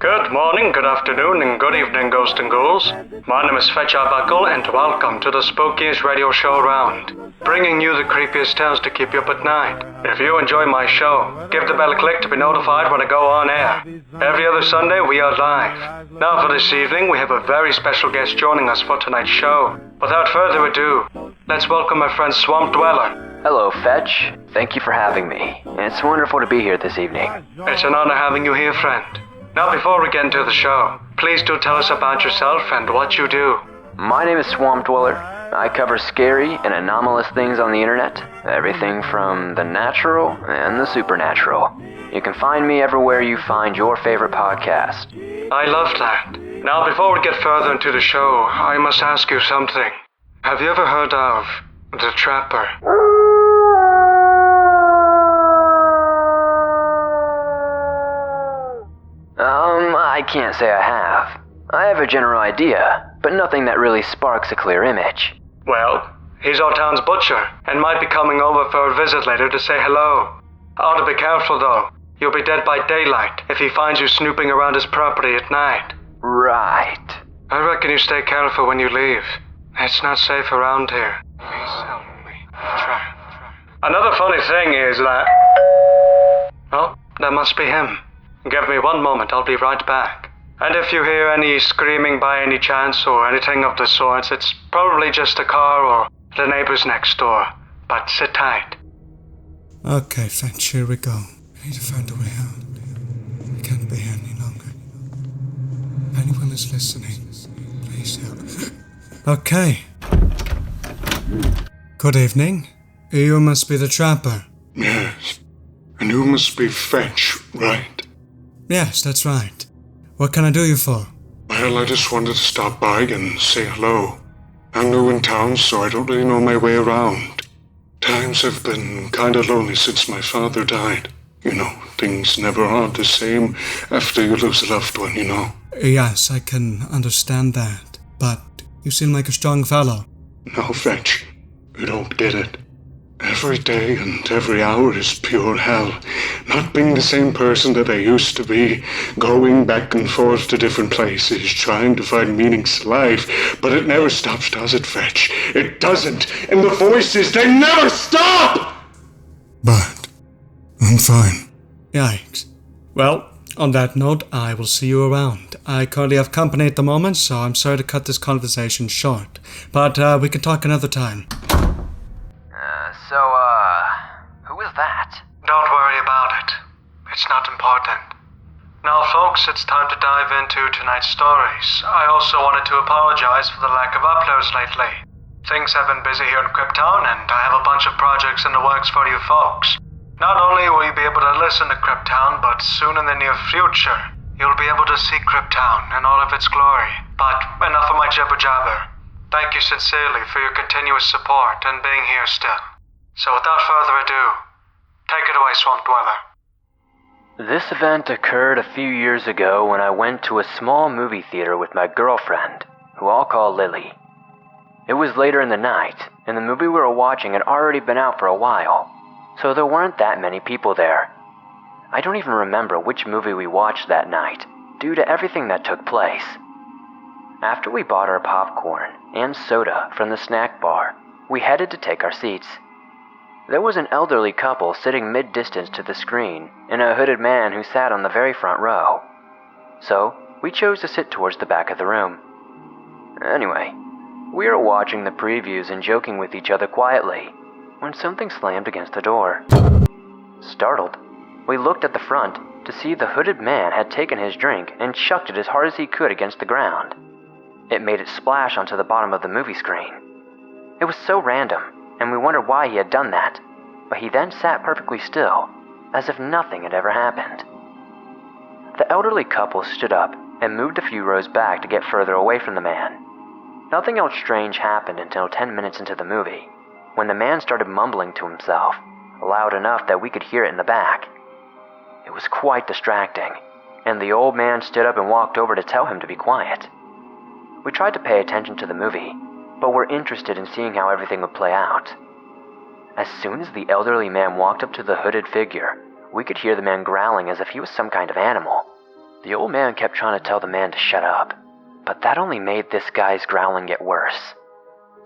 Good morning, good afternoon, and good evening, ghosts and ghouls. My name is Arbuckle, and welcome to the spookiest radio show around, bringing you the creepiest tales to keep you up at night. If you enjoy my show, give the bell a click to be notified when I go on air. Every other Sunday, we are live. Now for this evening, we have a very special guest joining us for tonight's show. Without further ado, let's welcome my friend Swamp Dweller. Hello, Fetch. Thank you for having me. It's wonderful to be here this evening. It's an honor having you here, friend. Now before we get into the show, please do tell us about yourself and what you do. My name is Swamp Dweller. I cover scary and anomalous things on the internet. Everything from the natural and the supernatural. You can find me everywhere you find your favorite podcast. I love that. Now before we get further into the show, I must ask you something. Have you ever heard of the Trapper? I can't say I have. I have a general idea, but nothing that really sparks a clear image. Well, he's our town's butcher, and might be coming over for a visit later to say hello. Ought to be careful though. You'll be dead by daylight if he finds you snooping around his property at night. Right. I reckon you stay careful when you leave. It's not safe around here. Please help me. Try. Another funny thing is that... Oh, that must be him. Give me 1 moment, I'll be right back. And if you hear any screaming by any chance or anything of the sorts, it's probably just a car or the neighbors next door. But sit tight. Okay, Fetch, here we go. I need to find a way out. I can't be here any longer. If anyone is listening, please help. Okay. Good evening. You must be the Trapper. Yes. And you must be Fetch, right? Yes, that's right. What can I do you for? Well, I just wanted to stop by and say hello. I'm new in town, so I don't really know my way around. Times have been kinda lonely since my father died. You know, things never are the same after you lose a loved one, you know. Yes, I can understand that. But you seem like a strong fellow. No, Fetch, you don't get it. Every day and every hour is pure hell. Not being the same person that I used to be, going back and forth to different places, trying to find meanings to life, but it never stops, does it, Fetch? It doesn't, and the voices, they never stop! But I'm fine. Yikes. Well, on that note, I will see you around. I currently have company at the moment, so I'm sorry to cut this conversation short. But we can talk another time. Who is that? Don't worry about it. It's not important. Now, folks, it's time to dive into tonight's stories. I also wanted to apologize for the lack of uploads lately. Things have been busy here in Cryptown, and I have a bunch of projects in the works for you folks. Not only will you be able to listen to Cryptown, but soon in the near future, you'll be able to see Cryptown in all of its glory. But enough of my jibber-jabber. Thank you sincerely for your continuous support and being here still. So without further ado, take it away, Swamp Dweller. This event occurred a few years ago when I went to a small movie theater with my girlfriend, who I'll call Lily. It was later in the night, and the movie we were watching had already been out for a while, so there weren't that many people there. I don't even remember which movie we watched that night, due to everything that took place. After we bought our popcorn and soda from the snack bar, we headed to take our seats. There was an elderly couple sitting mid-distance to the screen and a hooded man who sat on the very front row. So, we chose to sit towards the back of the room. Anyway, we were watching the previews and joking with each other quietly when something slammed against the door. Startled, we looked at the front to see the hooded man had taken his drink and chucked it as hard as he could against the ground. It made it splash onto the bottom of the movie screen. It was so random, and we wondered why he had done that, but he then sat perfectly still, as if nothing had ever happened. The elderly couple stood up and moved a few rows back to get further away from the man. Nothing else strange happened until 10 minutes into the movie, when the man started mumbling to himself, loud enough that we could hear it in the back. It was quite distracting, and the old man stood up and walked over to tell him to be quiet. We tried to pay attention to the movie, but were interested in seeing how everything would play out. As soon as the elderly man walked up to the hooded figure, we could hear the man growling as if he was some kind of animal. The old man kept trying to tell the man to shut up, but that only made this guy's growling get worse.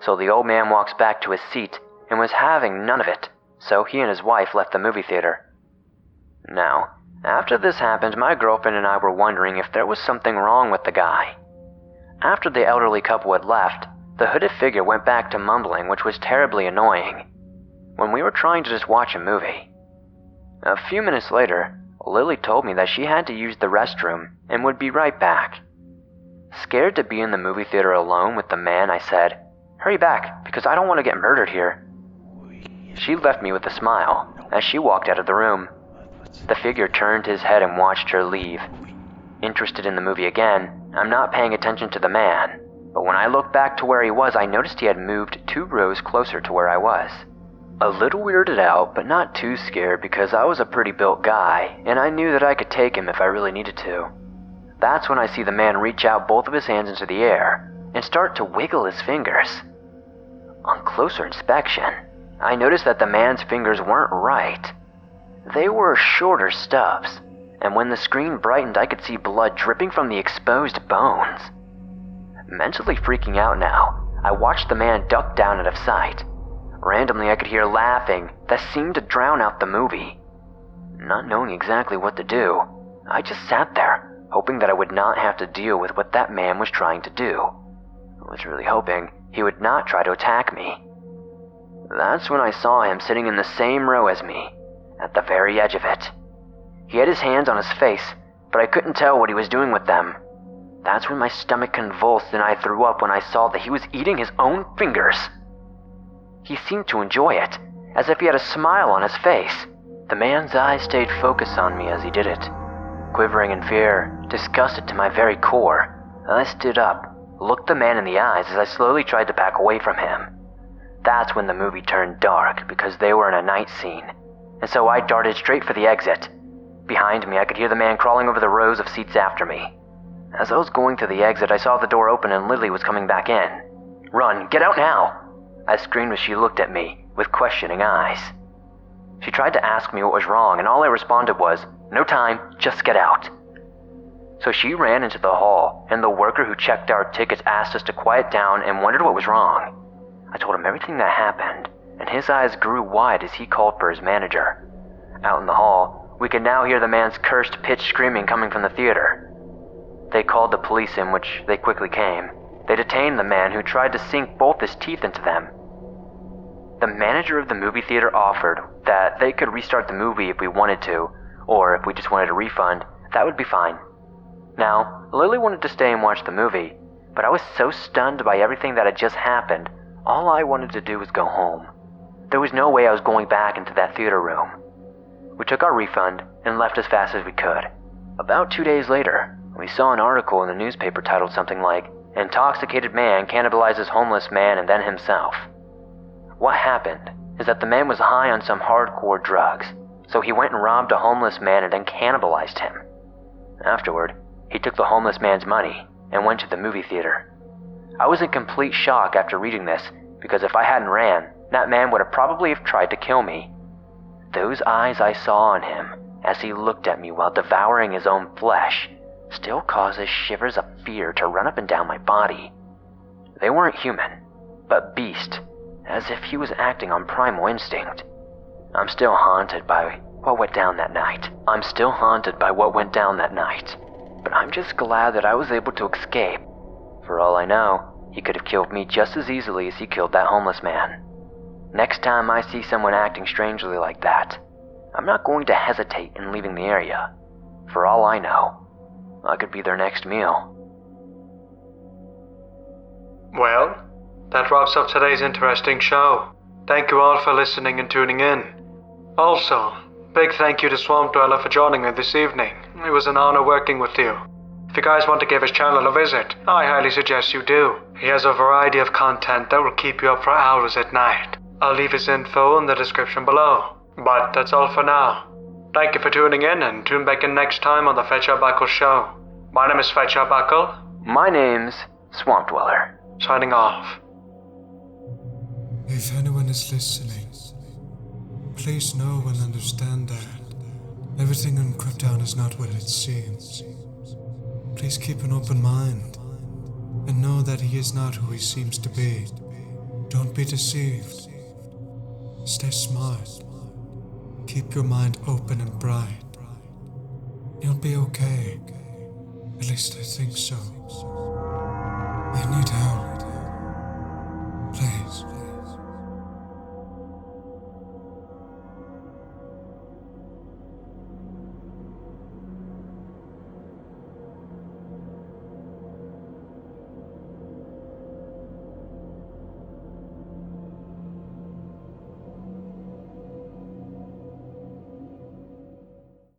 So the old man walks back to his seat and was having none of it, so he and his wife left the movie theater. Now, after this happened, my girlfriend and I were wondering if there was something wrong with the guy. After the elderly couple had left, the hooded figure went back to mumbling, which was terribly annoying, when we were trying to just watch a movie. A few minutes later, Lily told me that she had to use the restroom and would be right back. Scared to be in the movie theater alone with the man, I said, "Hurry back, because I don't want to get murdered here." She left me with a smile as she walked out of the room. The figure turned his head and watched her leave. Interested in the movie again, I'm not paying attention to the man, but when I looked back to where he was, I noticed he had moved 2 rows closer to where I was. A little weirded out, but not too scared because I was a pretty built guy, and I knew that I could take him if I really needed to. That's when I see the man reach out both of his hands into the air and start to wiggle his fingers. On closer inspection, I noticed that the man's fingers weren't right. They were shorter stubs, and when the screen brightened, I could see blood dripping from the exposed bones. Mentally freaking out now, I watched the man duck down out of sight. Randomly, I could hear laughing that seemed to drown out the movie. Not knowing exactly what to do, I just sat there, hoping that I would not have to deal with what that man was trying to do. I was really hoping he would not try to attack me. That's when I saw him sitting in the same row as me, at the very edge of it. He had his hands on his face, but I couldn't tell what he was doing with them. That's when my stomach convulsed and I threw up when I saw that he was eating his own fingers. He seemed to enjoy it, as if he had a smile on his face. The man's eyes stayed focused on me as he did it. Quivering in fear, disgusted to my very core, I stood up, looked the man in the eyes as I slowly tried to back away from him. That's when the movie turned dark because they were in a night scene, and so I darted straight for the exit. Behind me, I could hear the man crawling over the rows of seats after me. As I was going to the exit, I saw the door open and Lily was coming back in. "Run, get out now!" I screamed as she looked at me with questioning eyes. She tried to ask me what was wrong, and all I responded was, "No time, just get out." So she ran into the hall, and the worker who checked our tickets asked us to quiet down and wondered what was wrong. I told him everything that happened, and his eyes grew wide as he called for his manager. Out in the hall, we could now hear the man's cursed pitch screaming coming from the theater. They called the police in, which they quickly came. They detained the man who tried to sink both his teeth into them. The manager of the movie theater offered that they could restart the movie if we wanted to, or if we just wanted a refund, that would be fine. Now, Lily wanted to stay and watch the movie, but I was so stunned by everything that had just happened, all I wanted to do was go home. There was no way I was going back into that theater room. We took our refund and left as fast as we could. About 2 days later, we saw an article in the newspaper titled something like, "Intoxicated man cannibalizes homeless man and then himself." What happened is that the man was high on some hardcore drugs, so he went and robbed a homeless man and then cannibalized him. Afterward, he took the homeless man's money and went to the movie theater. I was in complete shock after reading this, because if I hadn't ran, that man would have probably have tried to kill me. Those eyes I saw on him as he looked at me while devouring his own flesh still causes shivers of fear to run up and down my body. They weren't human, but beast, as if he was acting on primal instinct. I'm still haunted by what went down that night. But I'm just glad that I was able to escape. For all I know, he could have killed me just as easily as he killed that homeless man. Next time I see someone acting strangely like that, I'm not going to hesitate in leaving the area. For all I know, I could be their next meal. Well, that wraps up today's interesting show. Thank you all for listening and tuning in. Also, big thank you to Swamp Dweller for joining me this evening. It was an honor working with you. If you guys want to give his channel a visit, I highly suggest you do. He has a variety of content that will keep you up for hours at night. I'll leave his info in the description below. But that's all for now. Thank you for tuning in, and tune back in next time on the Ft.Swamp Show. My name is Ft.Swamp. My name's Swamp Dweller. Signing off. If anyone is listening, please know and understand that everything in Krypton is not what it seems. Please keep an open mind, and know that he is not who he seems to be. Don't be deceived. Stay smart. Keep your mind open and bright. You'll be okay. At least I think so. I need help.